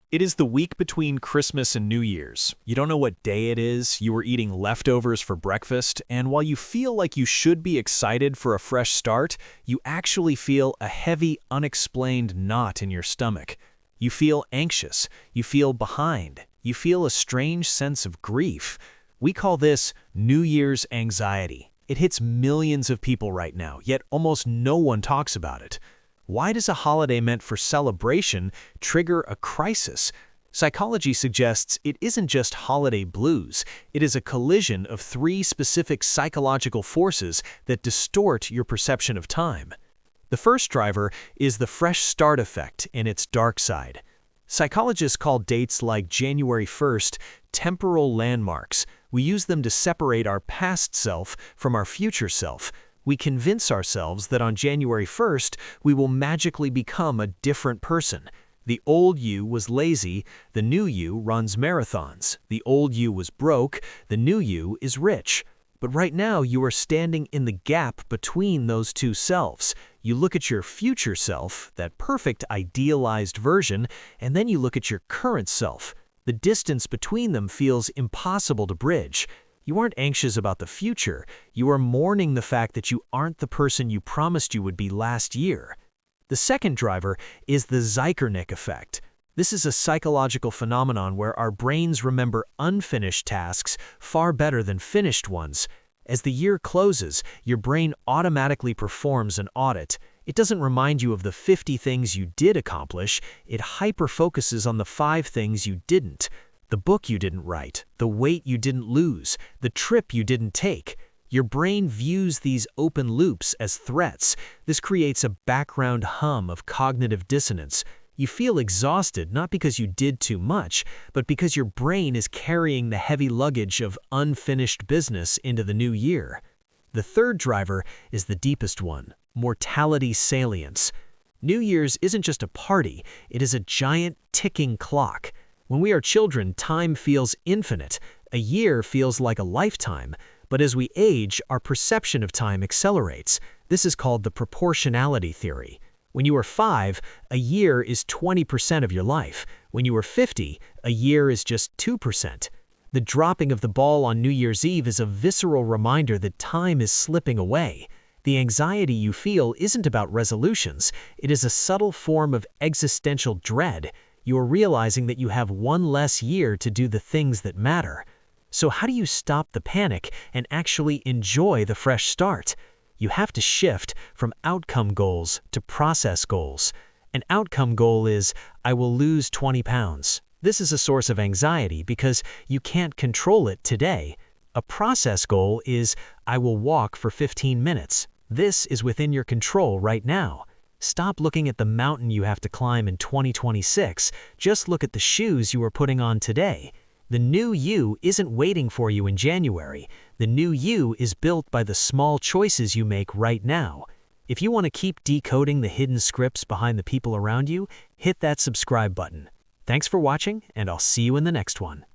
It is the week between Christmas and New Year's. You don't know what day it is, you were eating leftovers for breakfast, and while you feel like you should be excited for a fresh start, you actually feel a heavy, unexplained knot in your stomach. You feel anxious, you feel behind, you feel a strange sense of grief. We call this New Year's anxiety. It hits millions of people right now, yet almost no one talks about it. Why does a holiday meant for celebration trigger a crisis? Psychology suggests it isn't just holiday blues, it is a collision of three specific psychological forces that distort your perception of time. The first driver is the fresh start effect in its dark side. Psychologists call dates like January 1st temporal landmarks. We use them to separate our past self from our future self. We convince ourselves that on January 1st, we will magically become a different person. The old you was lazy, the new you runs marathons. The old you was broke, the new you is rich. But right now, you are standing in the gap between those two selves. You look at your future self, that perfect idealized version, and then you look at your current self. The distance between them feels impossible to bridge. You aren't anxious about the future, you are mourning the fact that you aren't the person you promised you would be last year. The second driver is the Zeigarnik effect. This is a psychological phenomenon where our brains remember unfinished tasks far better than finished ones. As the year closes, your brain automatically performs an audit. It doesn't remind you of the 50 things you did accomplish, it hyper-focuses on the 5 things you didn't. The book you didn't write, the weight you didn't lose, the trip you didn't take. Your brain views these open loops as threats. This creates a background hum of cognitive dissonance. You feel exhausted not because you did too much, but because your brain is carrying the heavy luggage of unfinished business into the new year. The third driver is the deepest one, mortality salience. New Year's isn't just a party, it is a giant ticking clock. When we are children, time feels infinite. A year feels like a lifetime. But as we age, our perception of time accelerates. This is called the proportionality theory. When you are 5, a year is 20% of your life. When you are 50, a year is just 2%. The dropping of the ball on New Year's Eve is a visceral reminder that time is slipping away. The anxiety you feel isn't about resolutions. It is a subtle form of existential dread. You are realizing that you have one less year to do the things that matter. So how do you stop the panic and actually enjoy the fresh start? You have to shift from outcome goals to process goals. An outcome goal is, I will lose 20 pounds. This is a source of anxiety because you can't control it today. A process goal is, I will walk for 15 minutes. This is within your control right now. Stop looking at the mountain you have to climb in 2026. Just look at the shoes you are putting on today. The new you isn't waiting for you in January. The new you is built by the small choices you make right now. If you want to keep decoding the hidden scripts behind the people around you, hit that subscribe button. Thanks for watching, and I'll see you in the next one.